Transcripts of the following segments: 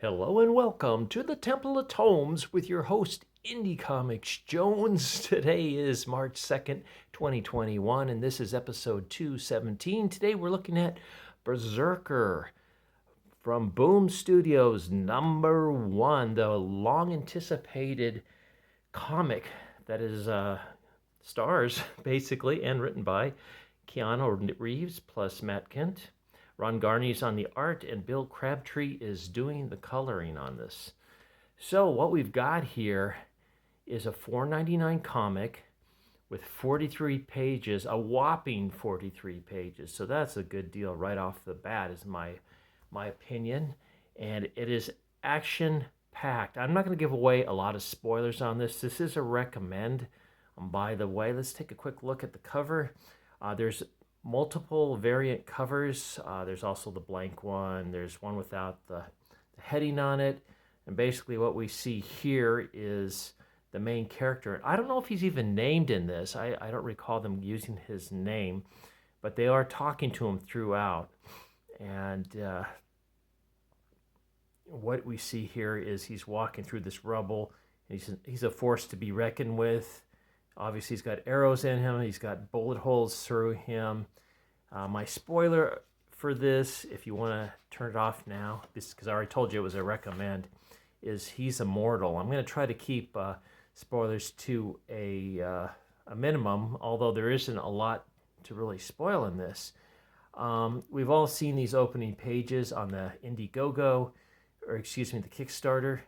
Hello and welcome to the Temple of Tomes with your host, Indie Comics Jones. Today is March 2nd, 2021, and this is episode 217. Today we're looking at Berserker from Boom Studios, number one, the long anticipated comic that is stars, basically, and written by Keanu Reeves plus Matt Kindt. Ron Garney's on the art, and Bill Crabtree is doing the coloring on this. So what we've got here is a $4.99 comic with 43 pages, a whopping 43 pages. So that's a good deal right off the bat, is my opinion. And it is action-packed. I'm not going to give away a lot of spoilers on this. This is a recommend. By the way, let's take a quick look at the cover. There's multiple variant covers. There's also the blank one. There's one without the heading on it. And basically what we see here is the main character. I don't know if he's even named in this. I don't recall them using his name, but they are talking to him throughout. And what we see here is he's walking through this rubble. He's a force to be reckoned with. Obviously, he's got arrows in him. He's got bullet holes through him. My spoiler for this, if you want to turn it off now, because I already told you it was a recommend, is he's immortal. I'm going to try to keep spoilers to a minimum, although there isn't a lot to really spoil in this. We've all seen these opening pages on the Indiegogo, or excuse me, the Kickstarter.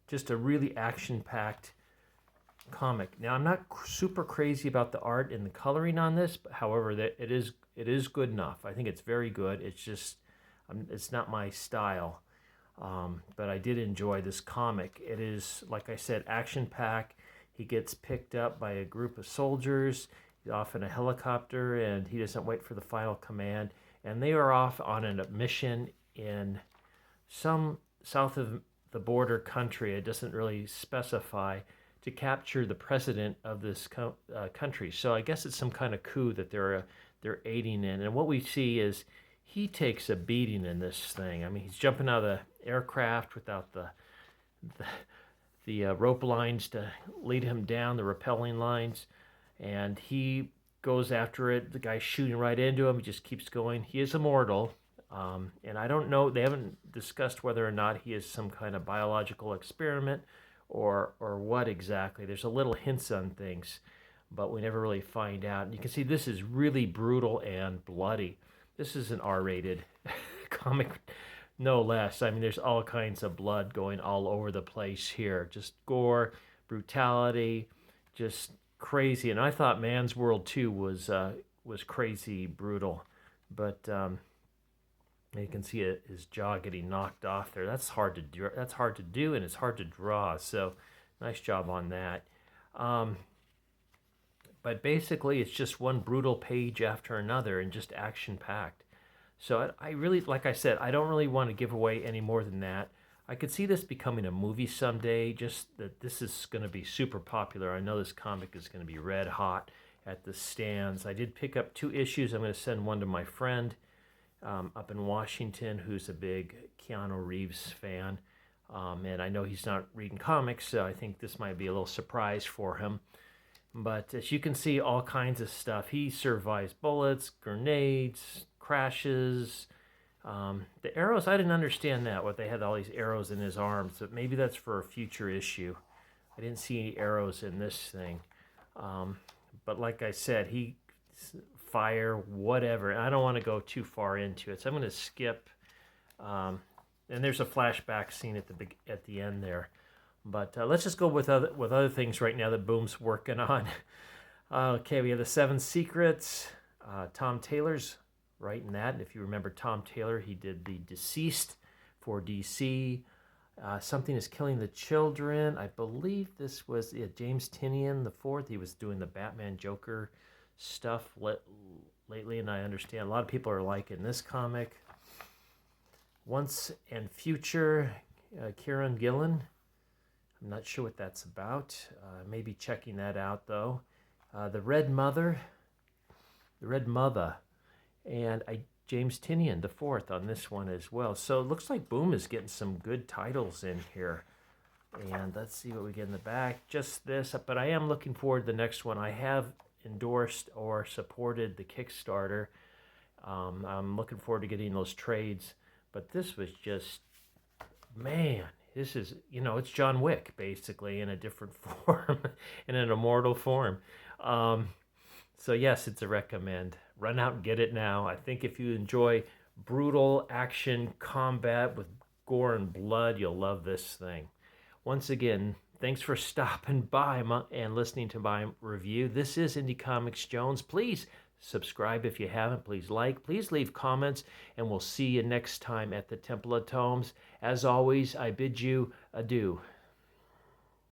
Just a really action-packed comic. Now, I'm not super crazy about the art and the coloring on this, but however, it is good enough. I think it's very good. It's just, it's not my style, but I did enjoy this comic. It is, like I said, action-packed. He gets picked up by a group of soldiers. He's off in a helicopter, and he doesn't wait for the final command. And they are off on a mission in some south of the border country. It doesn't really specify, to capture the president of this country. So I guess it's some kind of coup that they're aiding in. And what we see is he takes a beating in this thing. I mean, he's jumping out of the aircraft without the rope lines to lead him down, the rappelling lines, and he goes after it. The guy's shooting right into him. He just keeps going. He is immortal. And I don't know, they haven't discussed whether or not he is some kind of biological experiment or what exactly. There's a little hints on things, but we never really find out. And you can see this is really brutal and bloody. This is an R-rated comic, no less. I mean, there's all kinds of blood going all over the place here. Just gore, brutality, just crazy. And I thought Man's World 2 was crazy brutal, but you can see his jaw getting knocked off there. That's hard to do. That's hard to do, and it's hard to draw. So, nice job on that. But basically, it's just one brutal page after another, and just action-packed. So, I really, like I said, I don't really want to give away any more than that. I could see this becoming a movie someday. Just that this is going to be super popular. I know this comic is going to be red hot at the stands. I did pick up 2 issues. I'm going to send one to my friend up in Washington, who's a big Keanu Reeves fan. And I know he's not reading comics, so I think this might be a little surprise for him. But as you can see, all kinds of stuff. He survives bullets, grenades, crashes. The arrows, I didn't understand that, what they had all these arrows in his arms. But maybe that's for a future issue. I didn't see any arrows in this thing. But like I said, he fire, whatever. And I don't want to go too far into it, so I'm going to skip. And there's a flashback scene at the end there. But let's just go with other things right now that Boom's working on. Okay, we have the 7 Secrets. Tom Taylor's writing that. And if you remember Tom Taylor, he did The Deceased for DC. Something is Killing the Children. I believe this was James Tynion IV. He was doing the Batman Joker stuff lately, and I understand a lot of people are liking this comic. Once and Future, Kieran Gillen. I'm not sure what that's about. Maybe checking that out, though. The Red Mother. And I James Tinian, the fourth, on this one as well. So it looks like Boom is getting some good titles in here. And let's see what we get in the back. Just this, but I am looking forward to the next one. I have endorsed or supported the Kickstarter. I'm looking forward to getting those trades. But this was just, man, this is, it's John Wick, basically, in a different form, in an immortal form. So yes, it's a recommend. Run out and get it now. I think if you enjoy brutal action combat with gore and blood, you'll love this thing. Once again, thanks for stopping by and listening to my review. This is Indie Comics Jones. Please subscribe if you haven't. Please like. Please leave comments, and we'll see you next time at the Temple of Tomes. As always, I bid you adieu.